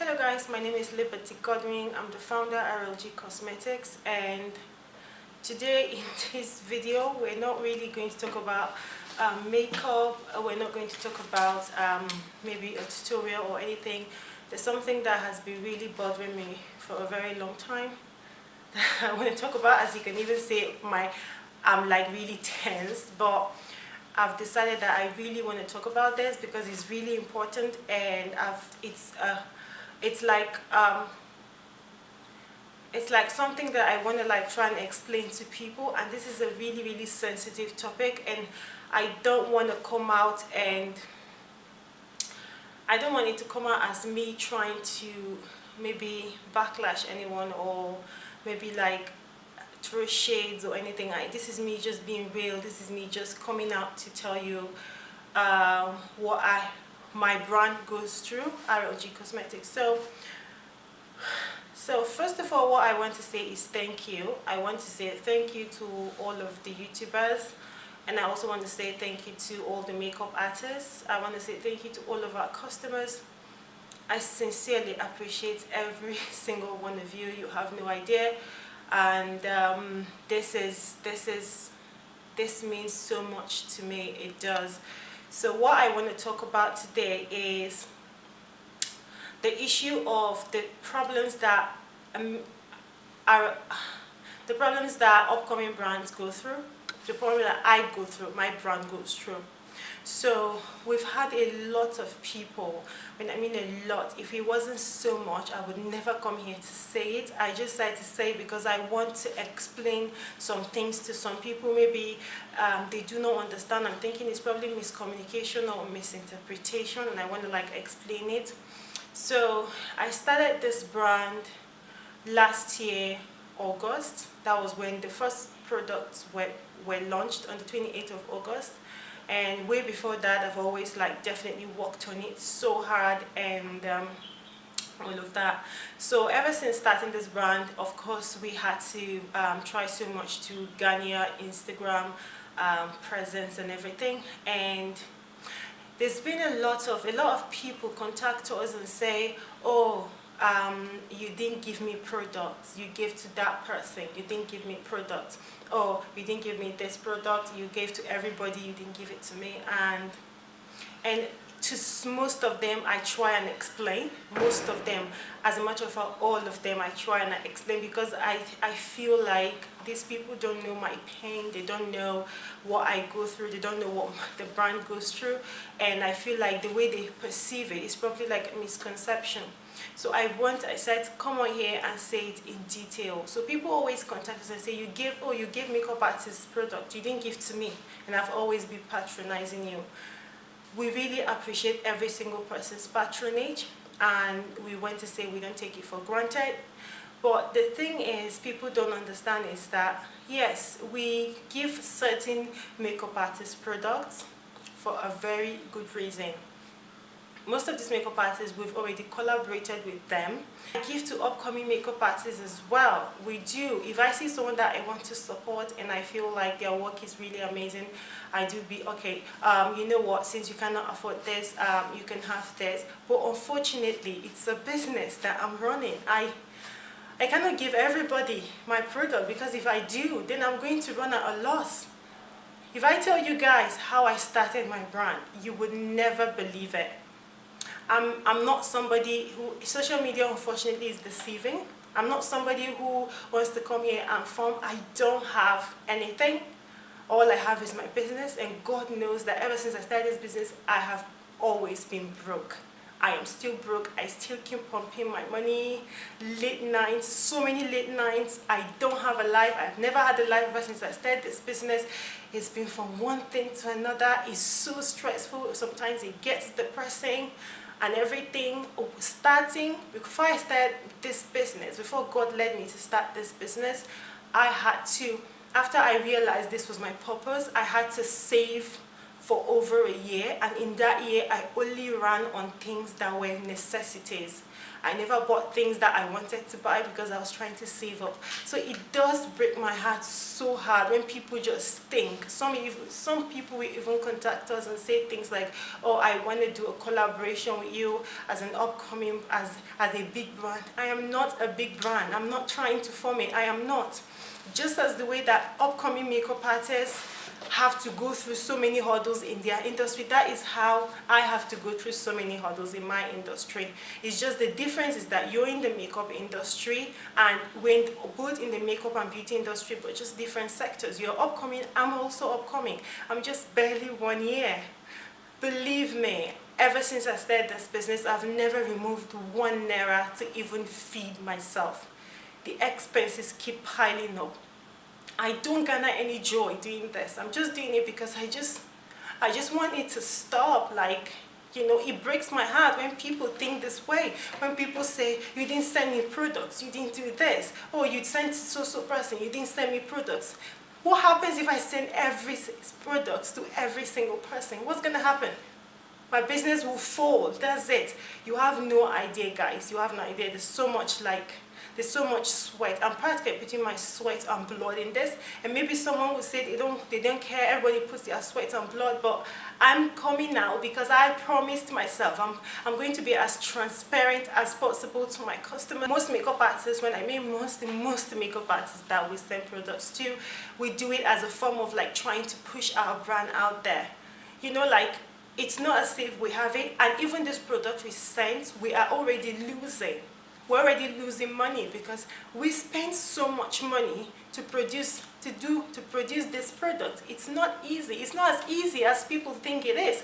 Hello guys, my name is Liberty Godwin. I'm the founder RLG Cosmetics, and today in this video we're not really going to talk about makeup. We're not going to talk about maybe a tutorial or anything. There's something that has been really bothering me for a very long time that I want to talk about. As you can even see, I'm like really tense, but I've decided that I really want to talk about this because it's really important, and it's like something that I want to try and explain to people, and this is a really sensitive topic, and I don't want to come out and I don't want it to come out as me trying to maybe backlash anyone or maybe like throw shades or anything. This is me just being real. This is me just coming out to tell you what my brand goes through, RLG Cosmetics. So first of all, what I want to say is thank you. I want to say thank you to all of the YouTubers, and I also want to say thank you to all the makeup artists. I want to say thank you to all of our customers. I sincerely appreciate every single one of you. You have no idea, and this means so much to me. It does. So what I want to talk about today is the issue of the problems that upcoming brands go through, the problem that I go through, my brand goes through. So we've had a lot of people, when I mean a lot, if it wasn't so much, I would never come here to say it. I just like to say it because I want to explain some things to some people. Maybe they do not understand. I'm thinking it's probably miscommunication or misinterpretation, and I want to explain it. So I started this brand last year, August. That was when the first products were launched, on the 28th of August. And way before that, I've always definitely worked on it so hard, and all of that. So ever since starting this brand, of course, we had to try so much to garner Instagram presence and everything. And there's been a lot of people contact us and say, oh, you didn't give me products, you gave to that person, you didn't give me products. Oh, you didn't give me this product, you gave to everybody, you didn't give it to me. And to most of them I try and explain. Most of them, as a matter of fact, all of them I try and explain, because I feel like these people don't know my pain, they don't know what I go through, they don't know what the brand goes through, and I feel like the way they perceive it is probably like a misconception. So I said come on here and say it in detail. So people always contact us and say, you gave makeup artists product, you didn't give to me, and I've always been patronizing you. We really appreciate every single person's patronage, and we want to say we don't take it for granted. But the thing is, people don't understand is that yes, we give certain makeup artists products for a very good reason. Most of these makeup artists, we've already collaborated with them. I give to upcoming makeup artists as well. We do. If I see someone that I want to support and I feel like their work is really amazing, I do be okay. You know what? Since you cannot afford this, you can have this. But unfortunately, it's a business that I'm running. I cannot give everybody my product, because if I do, then I'm going to run at a loss. If I tell you guys how I started my brand, you would never believe it. I'm not somebody who, social media unfortunately is deceiving. I'm not somebody who wants to come here and form. I don't have anything. All I have is my business, and God knows that ever since I started this business, I have always been broke. I am still broke. I still keep pumping my money, late nights, so many late nights. I don't have a life. I've never had a life ever since I started this business. It's been from one thing to another. It's so stressful. Sometimes it gets depressing and everything. Starting, before I started this business, before God led me to start this business, I had to, after I realized this was my purpose, I had to save for over a year, and in that year I only ran on things that were necessities. I never bought things that I wanted to buy because I was trying to save up. So it does break my heart so hard when people just think. Some people will even contact us and say things like, oh, I want to do a collaboration with you as an upcoming, as a big brand. I am not a big brand. I'm not trying to form it. I am not. Just as the way that upcoming makeup artists have to go through so many hurdles in their industry, that is how I have to go through so many hurdles in my industry. It's just the difference is that you're in the makeup industry, and we're both in the makeup and beauty industry, but just different sectors. You're upcoming, I'm also upcoming. I'm just barely 1 year. Believe me, ever since I started this business, I've never removed 1 naira to even feed myself. The expenses keep piling up. I don't garner any joy doing this. I'm just doing it because I just want it to stop. Like, you know, it breaks my heart when people think this way. When people say, you didn't send me products, you didn't do this. Oh, you sent so person, you didn't send me products. What happens if I send every products to every single person? What's gonna happen? My business will fall. That's it. You have no idea, guys. You have no idea. There's so much sweat. I'm practically putting my sweat and blood in this. And maybe someone would say they don't care. Everybody puts their sweat and blood, but I'm coming now because I promised myself I'm going to be as transparent as possible to my customers. Most makeup artists, when I mean most makeup artists that we send products to, we do it as a form of like trying to push our brand out there. You know, like, it's not as if we have it, and even this product we sent, we are already losing. We're already losing money because we spend so much money to produce this product. It's not easy. It's not as easy as people think it is.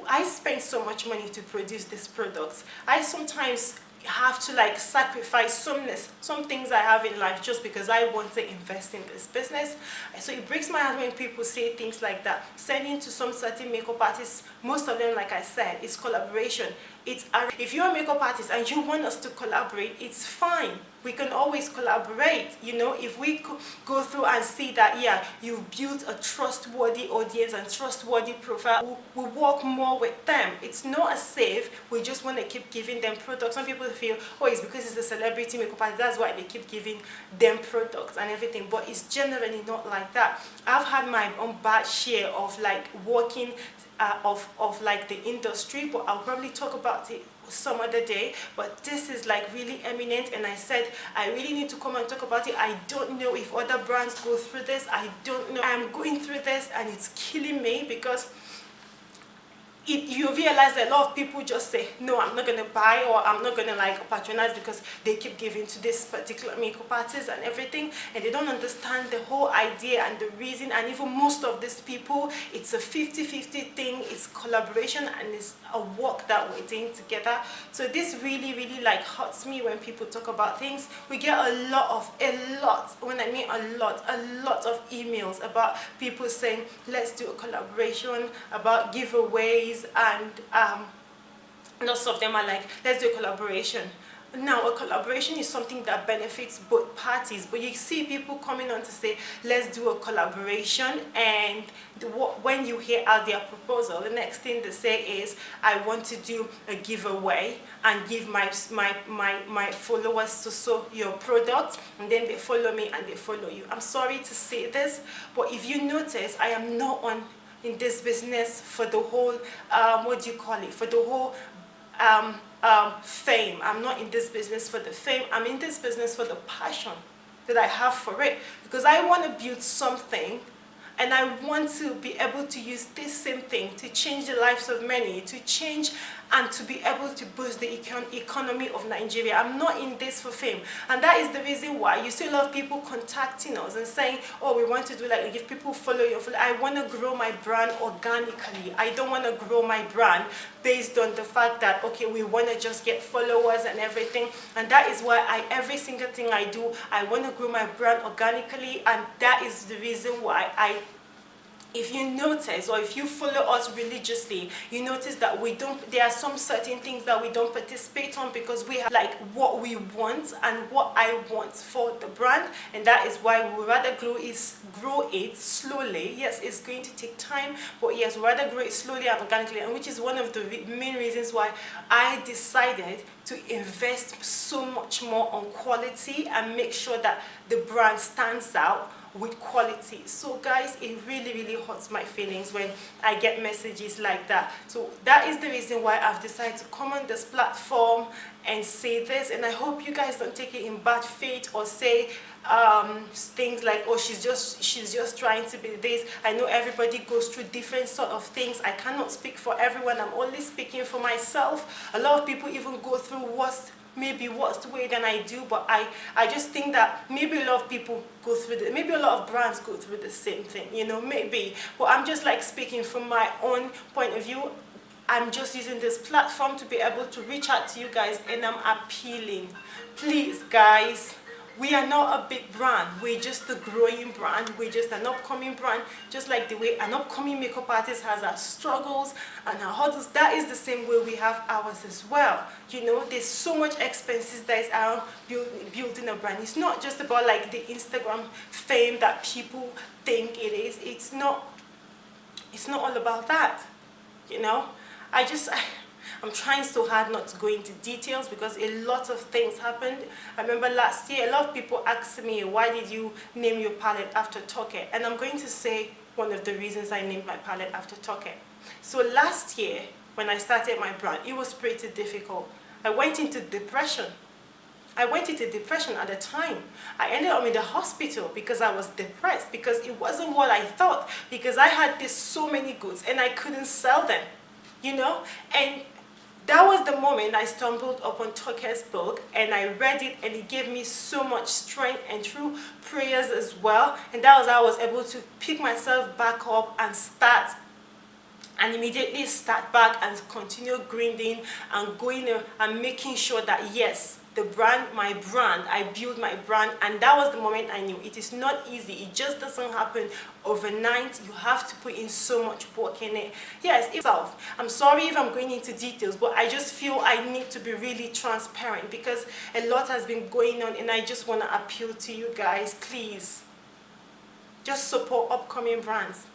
I spend so much money to produce these products. I sometimes have to like sacrifice some things I have in life just because I want to invest in this business. So it breaks my heart when people say things like that. Sending to some certain makeup artists, most of them, like I said, it's collaboration. If you're a makeup artist and you want us to collaborate, it's fine. We can always collaborate. You know, if we go through and see that, yeah, you've built a trustworthy audience and trustworthy profile, we'll work more with them. It's not as if we just want to keep giving them products. Some people feel, oh, it's because it's a celebrity makeup artist, that's why they keep giving them products and everything. But it's generally not like that. I've had my own bad share of like working of like the industry, but I'll probably talk about it some other day. But this is like really eminent, and I said I really need to come and talk about it. I don't know if other brands go through this. I don't know. I'm going through this and it's killing me because you realize that a lot of people just say, no, I'm not going to buy, or I'm not going to like patronize because they keep giving to this particular makeup artist and everything, and they don't understand the whole idea and the reason. And even most of these people, it's a 50-50 thing. It's collaboration and it's a work that we're doing together. So this really, really like hurts me when people talk about things. We get a lot, when I mean a lot of emails about people saying, let's do a collaboration, about giveaways, and lots of them are like, let's do a collaboration. Now, a collaboration is something that benefits both parties, but you see people coming on to say, let's do a collaboration, and when you hear out their proposal, the next thing they say is, I want to do a giveaway and give my followers to sell your product, and then they follow me and they follow you. I'm sorry to say this, but if you notice, I am not in this business for the whole, for the whole fame. I'm not in this business for the fame. I'm in this business for the passion that I have for it, because I want to build something, and I want to be able to use this same thing to change the lives of many, to change and to be able to boost the economy of Nigeria. I'm not in this for fame. And that is the reason why you see a lot of people contacting us and saying, oh, we want to do like, if people follow your follow. I want to grow my brand organically. I don't want to grow my brand based on the fact that, okay, we want to just get followers and everything. And that is why every single thing I do, I want to grow my brand organically. And that is the reason why if you notice, or if you follow us religiously, you notice that there are some certain things that we don't participate on because we have like what we want and what I want for the brand, and that is why we rather grow it slowly. Yes, it's going to take time, but yes, we rather grow it slowly and organically, and which is one of the main reasons why I decided to invest so much more on quality and make sure that the brand stands out with quality. So guys, it really hurts my feelings when I get messages like that. So that is the reason why I've decided to come on this platform and say this, and I hope you guys don't take it in bad faith or say things like, oh, she's just trying to be this. I know everybody goes through different sort of things. I cannot speak for everyone. I'm only speaking for myself. A lot of people even go through maybe worse way than I do, but I just think that maybe a lot of people go through maybe a lot of brands go through the same thing, you know, maybe. But I'm just like speaking from my own point of view. I'm just using this platform to be able to reach out to you guys, and I'm appealing. Please, guys, we are not a big brand. We're just a growing brand. We're just an upcoming brand. Just like the way an upcoming makeup artist has her struggles and her hurdles, that is the same way we have ours as well. You know, there's so much expenses that is around building a brand. It's not just about like the Instagram fame that people think it is. It's not all about that, you know. I'm trying so hard not to go into details because a lot of things happened. I remember last year, a lot of people asked me, why did you name your palette after Toke? And I'm going to say one of the reasons I named my palette after Toke. So last year, when I started my brand, it was pretty difficult. I went into depression. at the time. I ended up in the hospital because I was depressed, because it wasn't what I thought, because I had so many goods and I couldn't sell them, you know. And that was the moment I stumbled upon Toke's book, and I read it, and it gave me so much strength, and through prayers as well. And that was how I was able to pick myself back up and immediately start back and continue grinding and going and making sure that yes, I built my brand. And that was the moment I knew it is not easy. It just doesn't happen overnight. You have to put in so much work in it. Yes, I'm sorry if I'm going into details, but I just feel I need to be really transparent because a lot has been going on, and I just want to appeal to you guys. Please, just support upcoming brands.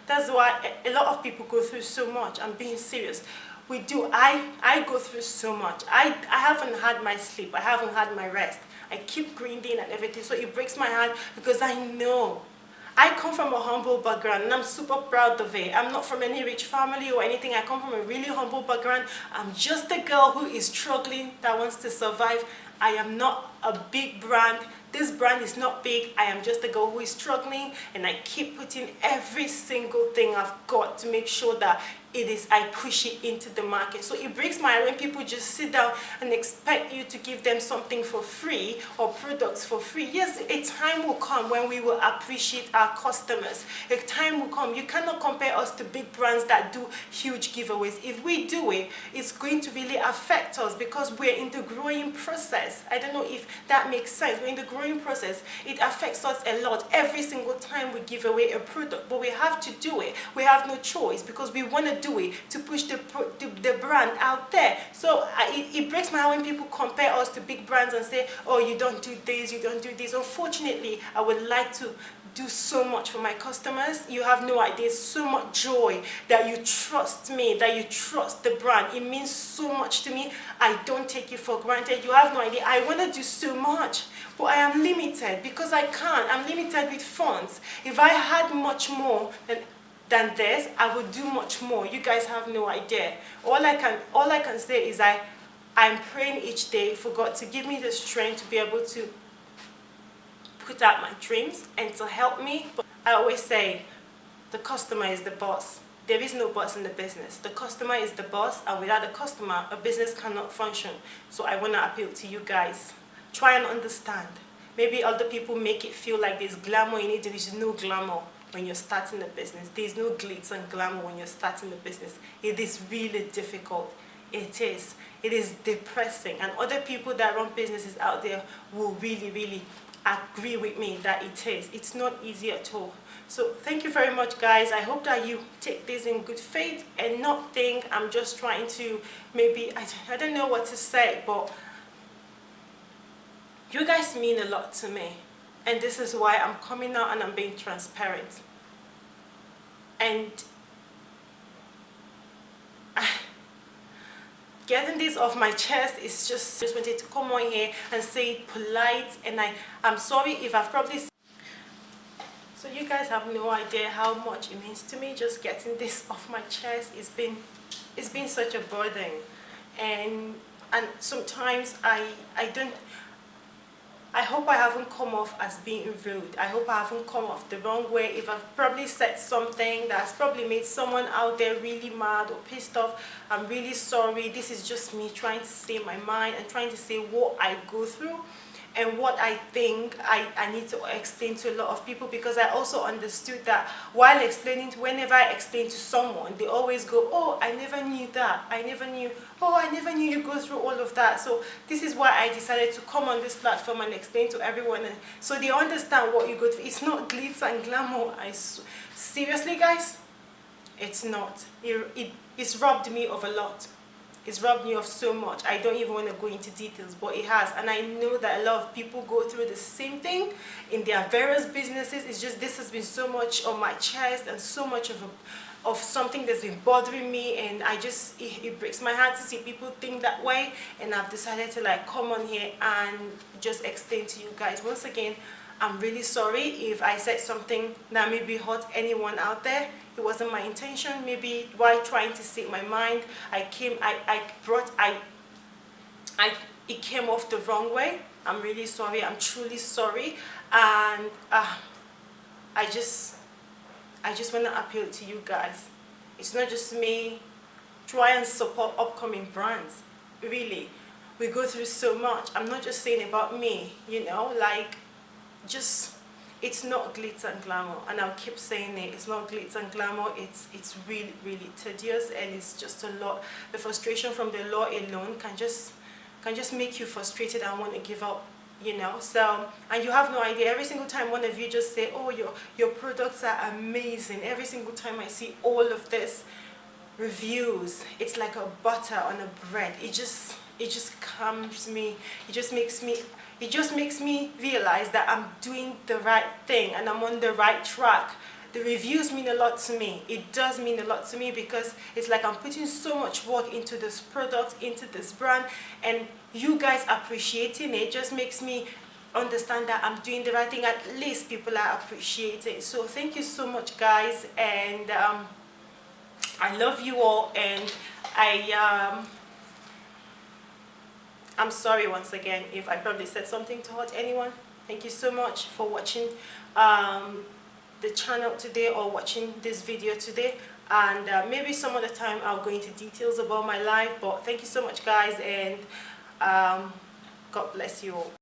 That's why a lot of people go through so much. I'm being serious. We do. I go through so much. I haven't had my sleep. I haven't had my rest. I keep grinding and everything. So it breaks my heart because I know. I come from a humble background, and I'm super proud of it. I'm not from any rich family or anything. I come from a really humble background. I'm just a girl who is struggling, that wants to survive. I am not a big brand. This brand is not big. I am just a girl who is struggling, and I keep putting every single thing I've got to make sure that I push it into the market. So it breaks my heart when people just sit down and expect you to give them something for free or products for free. Yes, a time will come when we will appreciate our customers. A time will come. You cannot compare us to big brands that do huge giveaways. If we do it, it's going to really affect us because we're in the growing process. I don't know if that makes sense. We're in the growing process. It affects us a lot every single time we give away a product, but we have to do it. We have no choice because we want to do it to push the brand out there. So it breaks my heart when people compare us to big brands and say, oh, you don't do this, you don't do this. Unfortunately, I would like to do so much for my customers. You have no idea. So much joy that you trust me, that you trust the brand. It means so much to me. I don't take it for granted. You have no idea. I want to do so much, but I am limited because I can't. I'm limited with funds. If I had much more than this, I would do much more. You guys have no idea. All I can say is I'm praying each day for God to give me the strength to be able to put out my dreams and to help me. But I always say the customer is the boss. There is no boss in the business. The customer is the boss, and without a customer, a business cannot function. So I want to appeal to you guys. Try and understand. Maybe other people make it feel like there's glamour in it. There is no glamour when you're starting a business. There's no glitz and glamour when you're starting a business. It is really difficult. It is. It is depressing. And other people that run businesses out there will really, really agree with me that it is. It's not easy at all. So thank you very much, guys. I hope that you take this in good faith and not think I'm just trying to, maybe I don't know what to say, but you guys mean a lot to me, and this is why I'm coming out and I'm being transparent. And getting this off my chest is just wanted to come on here and say it polite, and I'm sorry if I've probably. So you guys have no idea how much it means to me just getting this off my chest. It's been such a burden, and sometimes I hope I haven't come off as being rude. I hope I haven't come off the wrong way. If I've probably said something that's probably made someone out there really mad or pissed off, I'm really sorry. This is just me trying to say my mind and trying to say what I go through and what I think I need to explain to a lot of people, because I also understood that while explaining, whenever I explain to someone, they always go, oh, I never knew that, I never knew, oh, I never knew you go through all of that. So this is why I decided to come on this platform and explain to everyone, and so they understand what you go through. It's not glitz and glamour. Seriously, guys, it's not. It's robbed me of a lot. It's robbed me of so much. I don't even want to go into details, but it has. And I know that a lot of people go through the same thing in their various businesses. It's just this has been so much on my chest and so much of something that's been bothering me, and it breaks my heart to see people think that way. And I've decided to like come on here and just explain to you guys. Once again, I'm really sorry if I said something that maybe hurt anyone out there. It wasn't my intention. Maybe while trying to say my mind, it came off the wrong way. I'm really sorry. I'm truly sorry. And I just want to appeal to you guys. It's not just me. Try and support upcoming brands. Really, we go through so much. I'm not just saying about me, you know, like, just, it's not glitz and glamour, and I'll keep saying it. It's not glitz and glamour. It's really, really tedious, and it's just a lot. The frustration from the law alone can just make you frustrated and want to give up, you know. So, and you have no idea. Every single time one of you just say, oh, your products are amazing. Every single time I see all of this reviews, it's like a butter on a bread. It just calms me. It just makes me realize that I'm doing the right thing and I'm on the right track. The reviews mean a lot to me. It does mean a lot to me, because it's like I'm putting so much work into this product, into this brand, and you guys appreciating it just makes me understand that I'm doing the right thing. At least people are appreciating. So thank you so much, guys, and I love you all, and I'm sorry once again if I probably said something to hurt anyone. Thank you so much for watching the channel today, or watching this video today. And maybe some other time I'll go into details about my life. But thank you so much, guys, and God bless you all.